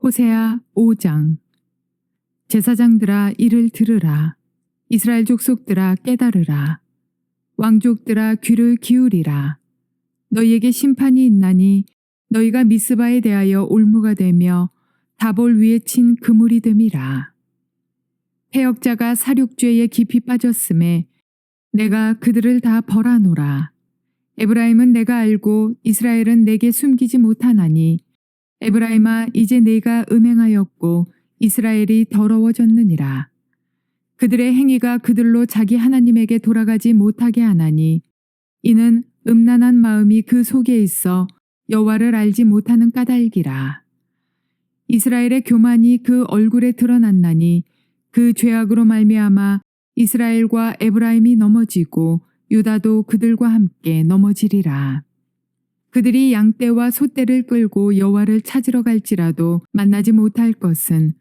호세아 5장. 제사장들아 이를 들으라. 이스라엘 족속들아 깨달으라. 왕족들아 귀를 기울이라. 너희에게 심판이 있나니 너희가 미스바에 대하여 올무가 되며 다볼 위에 친 그물이 됨이라. 패역자가 살육죄에 깊이 빠졌음에 내가 그들을 다 벌하노라. 에브라임은 내가 알고 이스라엘은 내게 숨기지 못하나니 에브라임아 이제 내가 음행하였고 이스라엘이 더러워졌느니라. 그들의 행위가 그들로 자기 하나님에게 돌아가지 못하게 하나니 이는 음란한 마음이 그 속에 있어 여호와를 알지 못하는 까닭이라. 이스라엘의 교만이 그 얼굴에 드러났나니 그 죄악으로 말미암아 이스라엘과 에브라임이 넘어지고 유다도 그들과 함께 넘어지리라. 그들이 양떼와 소떼를 끌고 여호와를 찾으러 갈지라도 만나지 못할 것은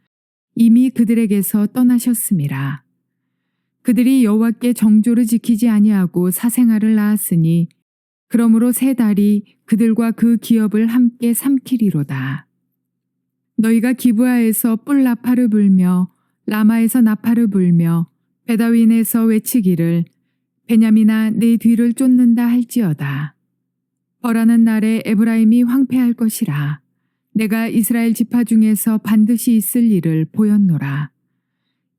이미 그들에게서 떠나셨음이라. 그들이 여호와께 정조를 지키지 아니하고 사생아를 낳았으니 그러므로 세 달이 그들과 그 기업을 함께 삼키리로다. 너희가 기브아에서 뿔 나팔을 불며 라마에서 나팔을 불며 베다윈에서 외치기를 베냐민아 내 뒤를 쫓는다 할지어다. 벌하는 날에 에브라임이 황폐할 것이라. 내가 이스라엘 지파 중에서 반드시 있을 일을 보였노라.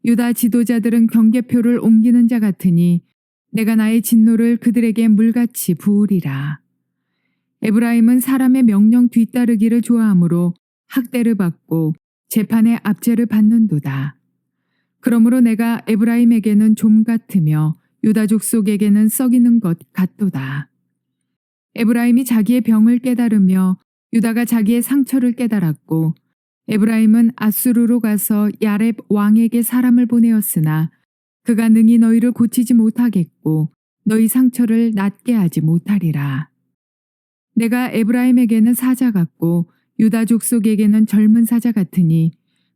유다 지도자들은 경계표를 옮기는 자 같으니 내가 나의 진노를 그들에게 물같이 부으리라. 에브라임은 사람의 명령 뒤따르기를 좋아하므로 학대를 받고 재판의 압제를 받는도다. 그러므로 내가 에브라임에게는 좀 같으며 유다 족속에게는 썩이는 것 같도다. 에브라임이 자기의 병을 깨달으며 유다가 자기의 상처를 깨달았고 에브라임은 아수르로 가서 야렙 왕에게 사람을 보내었으나 그가 능히 너희를 고치지 못하겠고 너희 상처를 낫게 하지 못하리라. 내가 에브라임에게는 사자 같고 유다 족속에게는 젊은 사자 같으니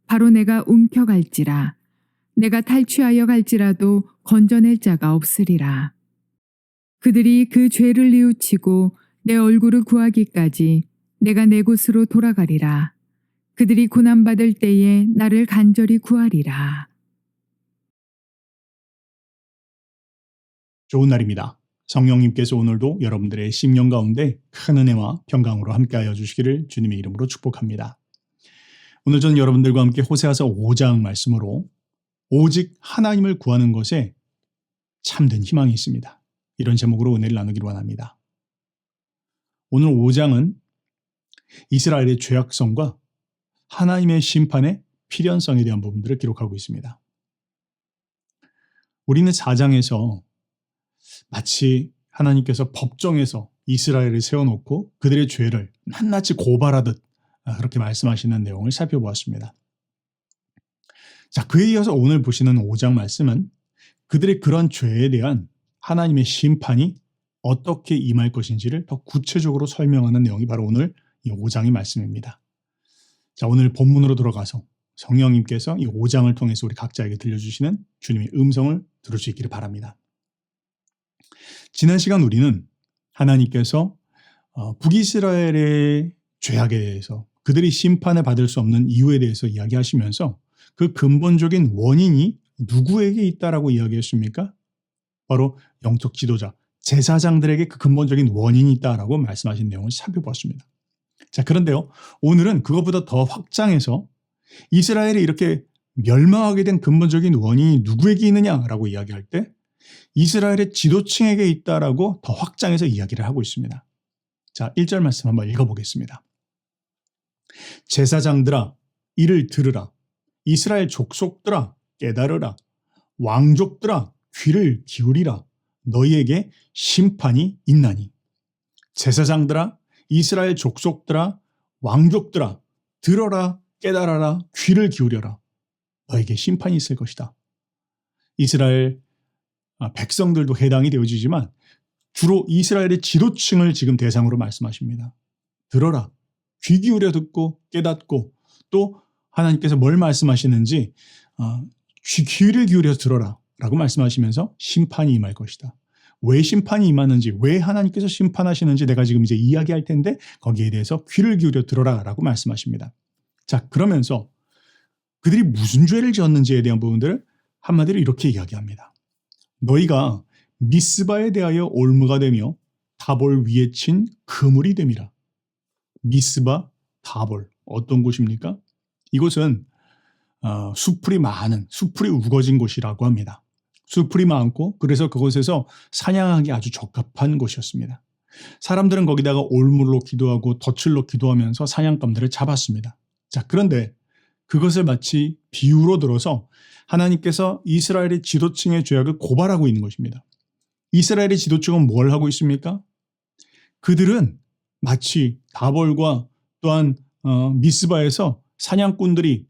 바로 내가 움켜갈지라. 내가 탈취하여 갈지라도 건져낼 자가 없으리라. 그들이 그 죄를 뉘우치고 내 얼굴을 구하기까지 내가 내 곳으로 돌아가리라. 그들이 고난받을 때에 나를 간절히 구하리라. 좋은 날입니다. 성령님께서 오늘도 여러분들의 심령 가운데 큰 은혜와 평강으로 함께하여 주시기를 주님의 이름으로 축복합니다. 오늘 저는 여러분들과 함께 호세아서 5장 말씀으로 오직 하나님을 구하는 것에 참된 희망이 있습니다. 이런 제목으로 은혜를 나누기를 원합니다. 오늘 5장은 이스라엘의 죄악성과 하나님의 심판의 필연성에 대한 부분들을 기록하고 있습니다. 우리는 4장에서 마치 하나님께서 법정에서 이스라엘을 세워놓고 그들의 죄를 낱낱이 고발하듯 그렇게 말씀하시는 내용을 살펴보았습니다. 자, 그에 이어서 오늘 보시는 5장 말씀은 그들의 그런 죄에 대한 하나님의 심판이 어떻게 임할 것인지를 더 구체적으로 설명하는 내용이 바로 오늘 이 5장의 말씀입니다. 자, 오늘 본문으로 돌아가서 성령님께서 이 5장을 통해서 우리 각자에게 들려주시는 주님의 음성을 들을 수 있기를 바랍니다. 지난 시간 우리는 하나님께서 북이스라엘의 죄악에 대해서 그들이 심판을 받을 수 없는 이유에 대해서 이야기하시면서 그 근본적인 원인이 누구에게 있다라고 이야기했습니까? 바로 영적 지도자, 제사장들에게 그 근본적인 원인이 있다라고 말씀하신 내용을 살펴보았습니다. 자, 그런데요, 오늘은 그것보다 더 확장해서 이스라엘이 이렇게 멸망하게 된 근본적인 원인이 누구에게 있느냐라고 이야기할 때 이스라엘의 지도층에게 있다라고 더 확장해서 이야기를 하고 있습니다. 자, 1절 말씀 한번 읽어보겠습니다. 제사장들아 이를 들으라. 이스라엘 족속들아 깨달으라. 왕족들아 귀를 기울이라. 너희에게 심판이 있나니. 제사장들아 이스라엘 족속들아 왕족들아 들어라 깨달아라 귀를 기울여라. 너에게 심판이 있을 것이다. 이스라엘 백성들도 해당이 되어지지만 주로 이스라엘의 지도층을 지금 대상으로 말씀하십니다. 들어라. 귀 기울여 듣고 깨닫고 또 하나님께서 뭘 말씀하시는지 귀를 기울여서 들어라 라고 말씀하시면서 심판이 임할 것이다. 왜 심판이 임하는지, 왜 하나님께서 심판하시는지 내가 지금 이제 이야기할 텐데 거기에 대해서 귀를 기울여 들어라 라고 말씀하십니다. 자, 그러면서 그들이 무슨 죄를 지었는지에 대한 부분들을 한마디로 이렇게 이야기합니다. 너희가 미스바에 대하여 올무가 되며 다볼 위에 친 그물이 됨이라. 미스바, 다볼 어떤 곳입니까? 이곳은 수풀이 많은, 수풀이 우거진 곳이라고 합니다. 수풀이 많고 그래서 그곳에서 사냥하기 아주 적합한 곳이었습니다. 사람들은 거기다가 올물로 기도하고 덫을 놓기도 하면서 사냥감들을 잡았습니다. 자, 그런데 그것을 마치 비유로 들어서 하나님께서 이스라엘의 지도층의 죄악을 고발하고 있는 것입니다. 이스라엘의 지도층은 뭘 하고 있습니까? 그들은 마치 다볼과 또한 미스바에서 사냥꾼들이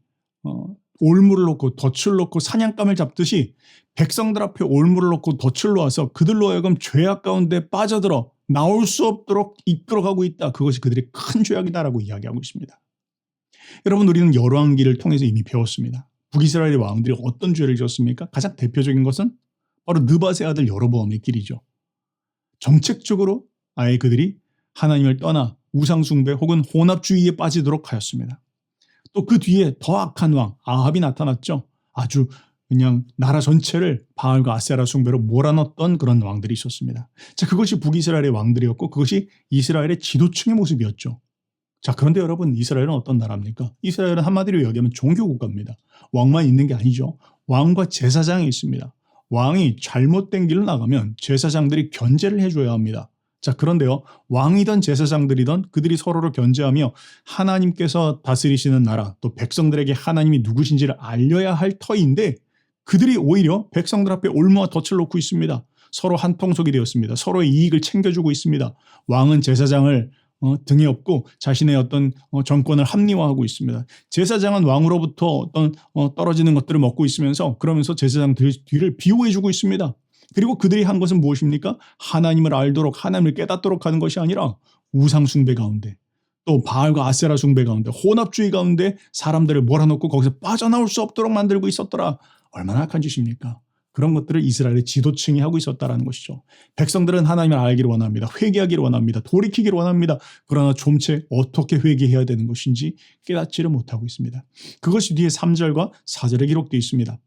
올물을 놓고 덫을 놓고 사냥감을 잡듯이 백성들 앞에 올물을 놓고 덫을 놓아서 그들로 하여금 죄악 가운데 빠져들어 나올 수 없도록 이끌어가고 있다. 그것이 그들의 큰 죄악이다라고 이야기하고 있습니다. 여러분, 우리는 열왕기를 통해서 이미 배웠습니다. 북이스라엘의 왕들이 어떤 죄를 지었습니까? 가장 대표적인 것은 바로 느밧의 아들 여로보암의 길이죠. 정책적으로 아예 그들이 하나님을 떠나 우상숭배 혹은 혼합주의에 빠지도록 하였습니다. 또 그 뒤에 더 악한 왕 아합이 나타났죠. 아주 그냥 나라 전체를 바알과 아세라 숭배로 몰아넣었던 그런 왕들이 있었습니다. 자, 그것이 북이스라엘의 왕들이었고 그것이 이스라엘의 지도층의 모습이었죠. 자, 그런데 여러분, 이스라엘은 어떤 나라입니까? 이스라엘은 한마디로 이야기하면 종교국가입니다. 왕만 있는 게 아니죠. 왕과 제사장이 있습니다. 왕이 잘못된 길로 나가면 제사장들이 견제를 해줘야 합니다. 자, 그런데요, 왕이든 제사장들이든 그들이 서로를 견제하며 하나님께서 다스리시는 나라, 또 백성들에게 하나님이 누구신지를 알려야 할 터인데 그들이 오히려 백성들 앞에 올무와 덫을 놓고 있습니다. 서로 한통속이 되었습니다. 서로의 이익을 챙겨주고 있습니다. 왕은 제사장을 등에 업고 자신의 어떤 정권을 합리화하고 있습니다. 제사장은 왕으로부터 어떤 떨어지는 것들을 먹고 있으면서 그러면서 제사장 뒤를 비호해주고 있습니다. 그리고 그들이 한 것은 무엇입니까? 하나님을 알도록, 하나님을 깨닫도록 하는 것이 아니라 우상 숭배 가운데, 또 바알과 아세라 숭배 가운데, 혼합주의 가운데 사람들을 몰아넣고 거기서 빠져나올 수 없도록 만들고 있었더라. 얼마나 악한 짓입니까? 그런 것들을 이스라엘의 지도층이 하고 있었다라는 것이죠. 백성들은 하나님을 알기를 원합니다. 회개하기를 원합니다. 돌이키기를 원합니다. 그러나 좀체 어떻게 회개해야 되는 것인지 깨닫지를 못하고 있습니다. 그것이 뒤에 3절과 4절에 기록되어 있습니다.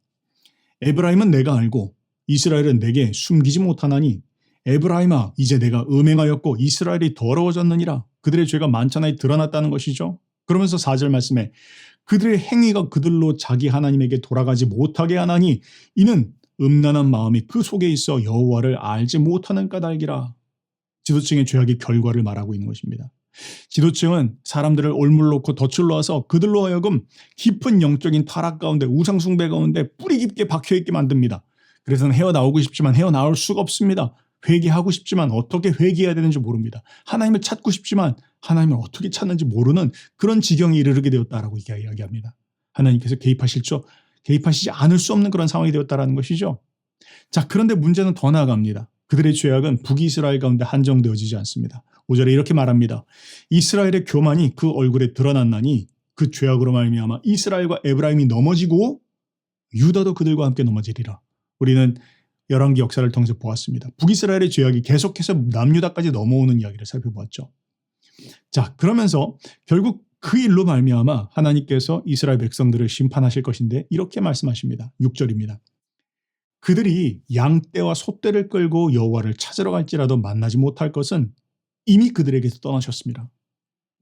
에브라임은 내가 알고 이스라엘은 내게 숨기지 못하나니 에브라임아 이제 내가 음행하였고 이스라엘이 더러워졌느니라. 그들의 죄가 만천하에 드러났다는 것이죠. 그러면서 4절 말씀에 그들의 행위가 그들로 자기 하나님에게 돌아가지 못하게 하나니 이는 음란한 마음이 그 속에 있어 여호와를 알지 못하는 까닭이라. 지도층의 죄악의 결과를 말하고 있는 것입니다. 지도층은 사람들을 올물 놓고 덫을 놓아서 그들로 하여금 깊은 영적인 타락 가운데 우상 숭배 가운데 뿌리 깊게 박혀있게 만듭니다. 그래서 헤어나오고 싶지만 헤어나올 수가 없습니다. 회개하고 싶지만 어떻게 회개해야 되는지 모릅니다. 하나님을 찾고 싶지만 하나님을 어떻게 찾는지 모르는 그런 지경에 이르게 되었다라고 이야기합니다. 하나님께서 개입하시지 않을 수 없는 그런 상황이 되었다라는 것이죠. 자, 그런데 문제는 더 나아갑니다. 그들의 죄악은 북이스라엘 가운데 한정되어지지 않습니다. 5절에 이렇게 말합니다. 이스라엘의 교만이 그 얼굴에 드러났나니 그 죄악으로 말미암아 이스라엘과 에브라임이 넘어지고 유다도 그들과 함께 넘어지리라. 우리는 열왕기 역사를 통해서 보았습니다. 북이스라엘의 죄악이 계속해서 남유다까지 넘어오는 이야기를 살펴보았죠. 자, 그러면서 결국 그 일로 말미암아 하나님께서 이스라엘 백성들을 심판하실 것인데 이렇게 말씀하십니다. 6절입니다. 그들이 양떼와 소떼를 끌고 여호와를 찾으러 갈지라도 만나지 못할 것은 이미 그들에게서 떠나셨습니다.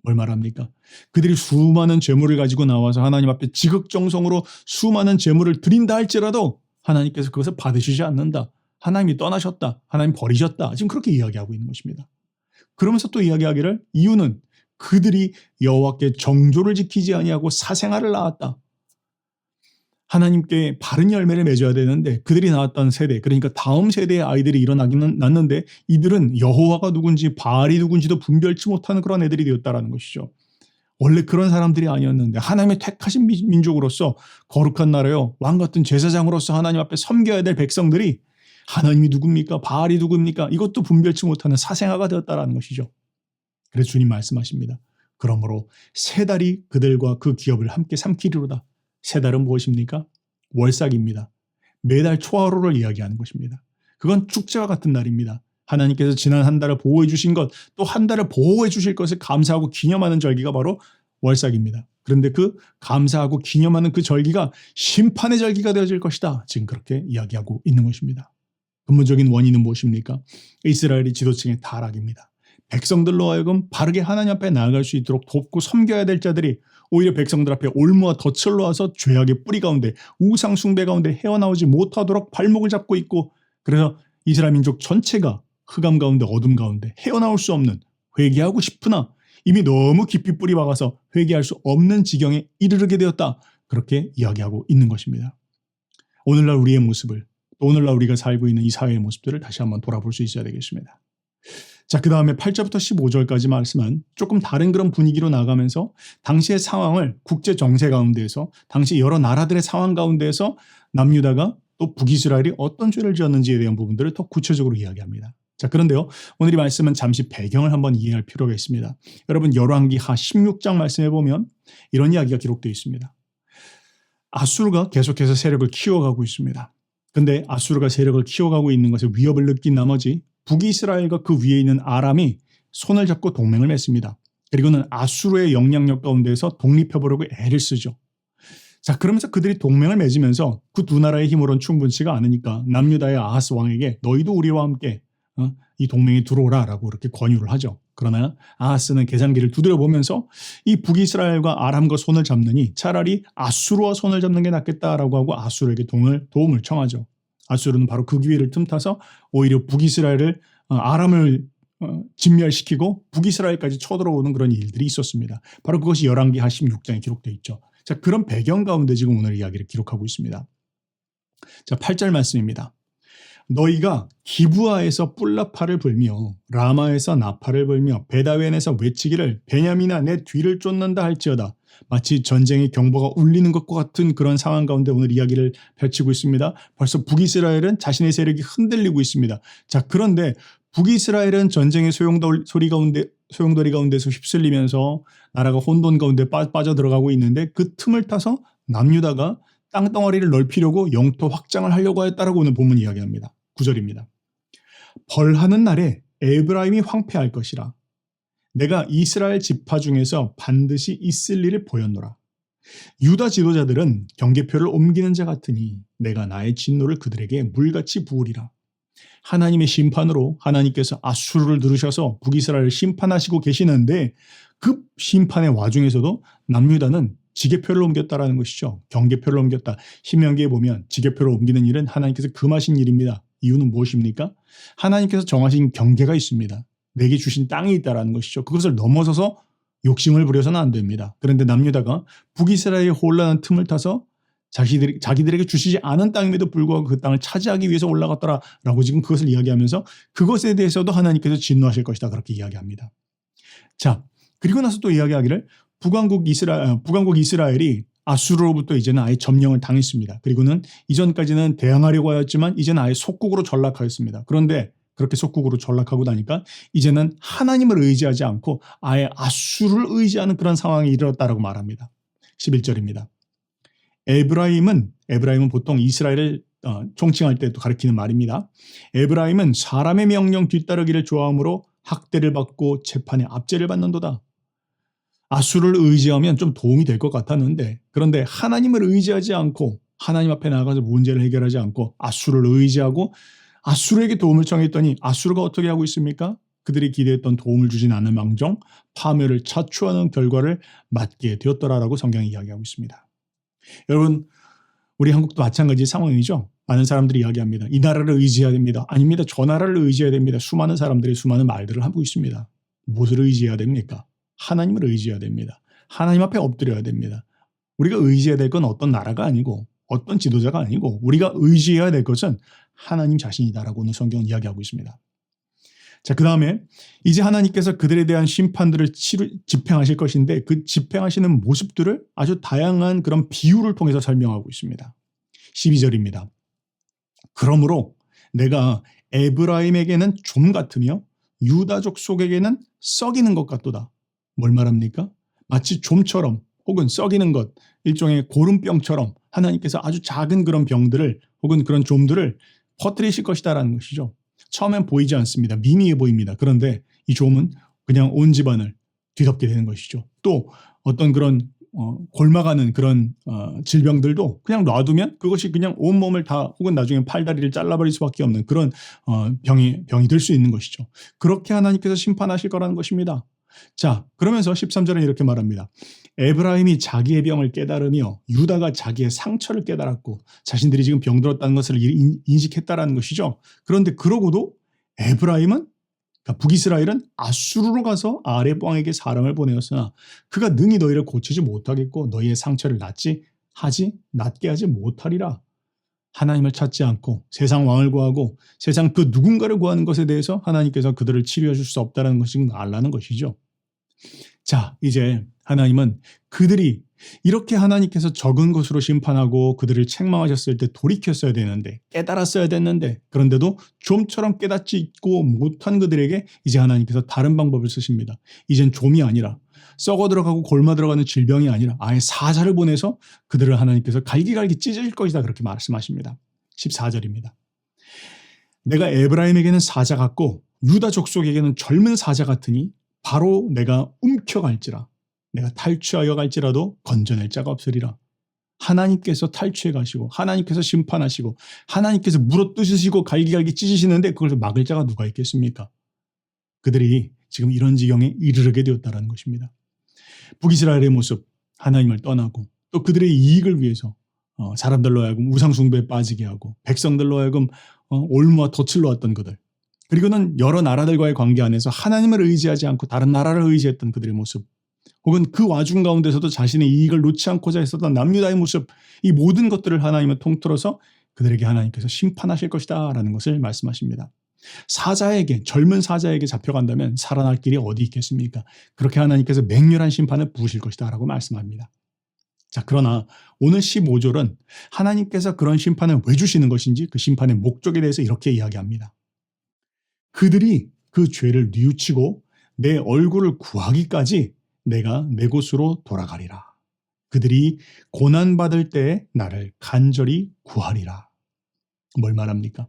뭘 말합니까? 그들이 수많은 재물을 가지고 나와서 하나님 앞에 지극정성으로 수많은 재물을 드린다 할지라도 하나님께서 그것을 받으시지 않는다. 하나님이 떠나셨다. 하나님 버리셨다. 지금 그렇게 이야기하고 있는 것입니다. 그러면서 또 이야기하기를 이유는 그들이 여호와께 정조를 지키지 아니하고 사생아를 낳았다. 하나님께 바른 열매를 맺어야 되는데 그들이 낳았던 세대, 그러니까 다음 세대의 아이들이 일어나기는 났는데 이들은 여호와가 누군지 바알이 누군지도 분별치 못하는 그런 애들이 되었다라는 것이죠. 원래 그런 사람들이 아니었는데 하나님의 택하신 민족으로서 거룩한 나라요 왕 같은 제사장으로서 하나님 앞에 섬겨야 될 백성들이 하나님이 누굽니까? 바알이 누굽니까? 이것도 분별치 못하는 사생아가 되었다라는 것이죠. 그래서 주님 말씀하십니다. 그러므로 세 달이 그들과 그 기업을 함께 삼키리로다. 세 달은 무엇입니까? 월삭입니다. 매달 초하루를 이야기하는 것입니다. 그건 축제와 같은 날입니다. 하나님께서 지난 한 달을 보호해 주신 것, 또 한 달을 보호해 주실 것을 감사하고 기념하는 절기가 바로 월삭입니다. 그런데 그 감사하고 기념하는 그 절기가 심판의 절기가 되어질 것이다. 지금 그렇게 이야기하고 있는 것입니다. 근본적인 원인은 무엇입니까? 이스라엘의 지도층의 타락입니다. 백성들로 하여금 바르게 하나님 앞에 나아갈 수 있도록 돕고 섬겨야 될 자들이 오히려 백성들 앞에 올무와 덫을 놓아서 죄악의 뿌리 가운데 우상 숭배 가운데 헤어나오지 못하도록 발목을 잡고 있고, 그래서 이스라엘 민족 전체가 흑암 가운데 어둠 가운데 헤어나올 수 없는, 회개하고 싶으나 이미 너무 깊이 뿌리 박아서 회개할 수 없는 지경에 이르게 되었다. 그렇게 이야기하고 있는 것입니다. 오늘날 우리의 모습을, 또 오늘날 우리가 살고 있는 이 사회의 모습들을 다시 한번 돌아볼 수 있어야 되겠습니다. 자, 그 다음에 8절부터 15절까지 말씀은 조금 다른 그런 분위기로 나가면서 당시의 상황을 국제 정세 가운데에서, 당시 여러 나라들의 상황 가운데에서 남유다가 또 북이스라엘이 어떤 죄를 지었는지에 대한 부분들을 더 구체적으로 이야기합니다. 자, 그런데요, 오늘 이 말씀은 잠시 배경을 한번 이해할 필요가 있습니다. 여러분, 열왕기하 16장 말씀해 보면 이런 이야기가 기록되어 있습니다. 아수르가 계속해서 세력을 키워가고 있습니다. 근데 아수르가 세력을 키워가고 있는 것에 위협을 느낀 나머지 북이스라엘과 그 위에 있는 아람이 손을 잡고 동맹을 맺습니다. 그리고는 아수르의 영향력 가운데에서 독립해보려고 애를 쓰죠. 자, 그러면서 그들이 동맹을 맺으면서 그 두 나라의 힘으로는 충분치가 않으니까 남유다의 아하스 왕에게 너희도 우리와 함께 이 동맹에 들어오라 라고 이렇게 권유를 하죠. 그러나 아하스는 계산기를 두드려 보면서 이 북이스라엘과 아람과 손을 잡느니 차라리 아수르와 손을 잡는 게 낫겠다라고 하고 아수르에게 도움을 청하죠. 아수르는 바로 그 기회를 틈타서 오히려 북이스라엘을 아람을 진멸시키고 북이스라엘까지 쳐들어오는 그런 일들이 있었습니다. 바로 그것이 열왕기하 16장에 기록되어 있죠. 자, 그런 배경 가운데 지금 오늘 이야기를 기록하고 있습니다. 자, 8절 말씀입니다. 너희가 기브아에서 뿔라파를 불며 라마에서 나팔을 불며 베다웬에서 외치기를 베냐민아 내 뒤를 쫓는다 할지어다. 마치 전쟁의 경보가 울리는 것과 같은 그런 상황 가운데 오늘 이야기를 펼치고 있습니다. 벌써 북이스라엘은 자신의 세력이 흔들리고 있습니다. 자, 그런데 북이스라엘은 전쟁의 소용돌이 가운데서 휩쓸리면서 나라가 혼돈 가운데 빠져들어가고 있는데 그 틈을 타서 남유다가 땅덩어리를 넓히려고 영토 확장을 하려고 했다라고 오늘 본문 이야기합니다. 9절입니다. 벌하는 날에 에브라임이 황폐할 것이라. 내가 이스라엘 지파 중에서 반드시 있을 일을 보였노라. 유다 지도자들은 경계표를 옮기는 자 같으니 내가 나의 진노를 그들에게 물같이 부으리라. 하나님의 심판으로 하나님께서 아수르를 들으셔서 북이스라엘을 심판하시고 계시는데 그 심판의 와중에서도 남유다는 지계표를 옮겼다라는 것이죠. 경계표를 옮겼다. 신명기에 보면 지계표를 옮기는 일은 하나님께서 금하신 일입니다. 이유는 무엇입니까? 하나님께서 정하신 경계가 있습니다. 내게 주신 땅이 있다라는 것이죠. 그것을 넘어서서 욕심을 부려서는 안 됩니다. 그런데 남유다가 북이스라엘의 혼란한 틈을 타서 자기들에게 주시지 않은 땅임에도 불구하고 그 땅을 차지하기 위해서 올라갔더라라고 지금 그것을 이야기하면서 그것에 대해서도 하나님께서 진노하실 것이다 그렇게 이야기합니다. 자, 그리고 나서 또 이야기하기를 북왕국 이스라엘이 아수르로부터 이제는 아예 점령을 당했습니다. 그리고는 이전까지는 대항하려고 하였지만 이제는 아예 속국으로 전락하였습니다. 그런데 그렇게 속국으로 전락하고 나니까 이제는 하나님을 의지하지 않고 아예 아수르를 의지하는 그런 상황이 이르렀다라고 말합니다. 11절입니다. 에브라임은 보통 이스라엘을 총칭할 때도 가리키는 말입니다. 에브라임은 사람의 명령 뒤따르기를 좋아하므로 학대를 받고 재판에 압제를 받는도다. 아수르를 의지하면 좀 도움이 될 것 같았는데 그런데 하나님을 의지하지 않고 하나님 앞에 나가서 문제를 해결하지 않고 아수르를 의지하고 아수르에게 도움을 청했더니 아수르가 어떻게 하고 있습니까? 그들이 기대했던 도움을 주진 않을 망정 파멸을 자초하는 결과를 맞게 되었더라라고 성경이 이야기하고 있습니다. 여러분, 우리 한국도 마찬가지 상황이죠. 많은 사람들이 이야기합니다. 이 나라를 의지해야 됩니다. 아닙니다. 저 나라를 의지해야 됩니다. 수많은 사람들이 수많은 말들을 하고 있습니다. 무엇을 의지해야 됩니까? 하나님을 의지해야 됩니다. 하나님 앞에 엎드려야 됩니다. 우리가 의지해야 될 건 어떤 나라가 아니고 어떤 지도자가 아니고 우리가 의지해야 될 것은 하나님 자신이다라고 오늘 성경은 이야기하고 있습니다. 자, 그 다음에 이제 하나님께서 그들에 대한 심판들을 집행하실 것인데 그 집행하시는 모습들을 아주 다양한 그런 비유를 통해서 설명하고 있습니다. 12절입니다. 그러므로 내가 에브라임에게는 좀 같으며 유다족 속에게는 썩이는 것 같도다. 뭘 말합니까? 마치 좀처럼 혹은 썩이는 것, 일종의 고름병처럼 하나님께서 아주 작은 그런 병들을 혹은 그런 좀들을 퍼뜨리실 것이다라는 것이죠. 처음엔 보이지 않습니다. 미미해 보입니다. 그런데 이 좀은 그냥 온 집안을 뒤덮게 되는 것이죠. 또 어떤 그런 골마가는 그런 질병들도 그냥 놔두면 그것이 그냥 온몸을 다 혹은 나중에 팔다리를 잘라버릴 수밖에 없는 그런 병이 될 수 있는 것이죠. 그렇게 하나님께서 심판하실 거라는 것입니다. 자, 그러면서 13절에 이렇게 말합니다. 에브라임이 자기의 병을 깨달으며 유다가 자기의 상처를 깨달았고 자신들이 지금 병들었다는 것을 인식했다라는 것이죠. 그런데 그러고도 에브라임은 그러니까 북이스라엘은 아수르로 가서 아렙 왕에게 사람을 보내었으나 그가 능히 너희를 고치지 못하겠고 너희의 상처를 낫게 하지 못하리라. 하나님을 찾지 않고 세상 왕을 구하고 세상 그 누군가를 구하는 것에 대해서 하나님께서 그들을 치료해 줄 수 없다는 것을 알라는 것이죠. 자, 이제 하나님은 그들이 이렇게 하나님께서 적은 것으로 심판하고 그들을 책망하셨을 때 돌이켰어야 되는데 깨달았어야 됐는데 그런데도 좀처럼 깨닫지 못한 그들에게 이제 하나님께서 다른 방법을 쓰십니다. 이젠 좀이 아니라 썩어 들어가고 골마 들어가는 질병이 아니라 아예 사자를 보내서 그들을 하나님께서 갈기갈기 찢을 것이다 그렇게 말씀하십니다. 14절입니다. 내가 에브라임에게는 사자 같고 유다 족속에게는 젊은 사자 같으니 바로 내가 움켜갈지라 내가 탈취하여 갈지라도 건져낼 자가 없으리라. 하나님께서 탈취해 가시고 하나님께서 심판하시고 하나님께서 물어뜯으시고 갈기갈기 찢으시는데 그걸 막을 자가 누가 있겠습니까? 그들이 지금 이런 지경에 이르게 되었다는 것입니다. 북이스라엘의 모습, 하나님을 떠나고 또 그들의 이익을 위해서 사람들로 하여금 우상숭배에 빠지게 하고 백성들로 하여금 올무와 덫을 놓았던 그들, 그리고는 여러 나라들과의 관계 안에서 하나님을 의지하지 않고 다른 나라를 의지했던 그들의 모습, 혹은 그 와중 가운데서도 자신의 이익을 놓지 않고자 했었던 남유다의 모습, 이 모든 것들을 하나님은 통틀어서 그들에게 하나님께서 심판하실 것이다 라는 것을 말씀하십니다. 젊은 사자에게 잡혀간다면 살아날 길이 어디 있겠습니까? 그렇게 하나님께서 맹렬한 심판을 부으실 것이다 라고 말씀합니다. 자, 그러나 오늘 15절은 하나님께서 그런 심판을 왜 주시는 것인지 그 심판의 목적에 대해서 이렇게 이야기합니다. 그들이 그 죄를 뉘우치고 내 얼굴을 구하기까지 내가 내 곳으로 돌아가리라. 그들이 고난받을 때에 나를 간절히 구하리라. 뭘 말합니까?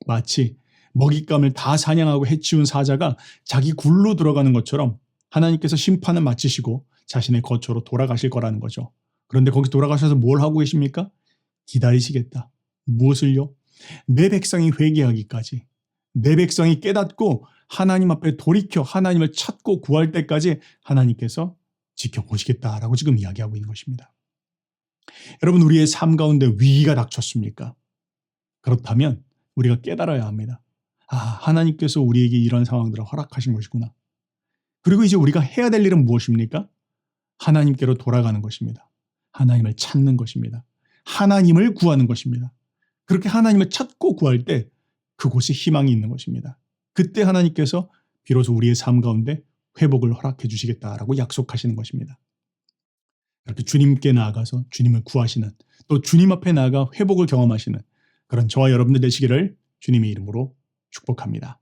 마치 먹잇감을 다 사냥하고 해치운 사자가 자기 굴로 들어가는 것처럼 하나님께서 심판을 마치시고 자신의 거처로 돌아가실 거라는 거죠. 그런데 거기 돌아가셔서 뭘 하고 계십니까? 기다리시겠다. 무엇을요? 내 백성이 회개하기까지, 내 백성이 깨닫고 하나님 앞에 돌이켜 하나님을 찾고 구할 때까지 하나님께서 지켜보시겠다라고 지금 이야기하고 있는 것입니다. 여러분, 우리의 삶 가운데 위기가 닥쳤습니까? 그렇다면 우리가 깨달아야 합니다. 하나님께서 우리에게 이런 상황들을 허락하신 것이구나. 그리고 이제 우리가 해야 될 일은 무엇입니까? 하나님께로 돌아가는 것입니다. 하나님을 찾는 것입니다. 하나님을 구하는 것입니다. 그렇게 하나님을 찾고 구할 때 그곳에 희망이 있는 것입니다. 그때 하나님께서 비로소 우리의 삶 가운데 회복을 허락해 주시겠다라고 약속하시는 것입니다. 이렇게 주님께 나아가서 주님을 구하시는, 또 주님 앞에 나아가 회복을 경험하시는 그런 저와 여러분들 되시기를 주님의 이름으로 축복합니다.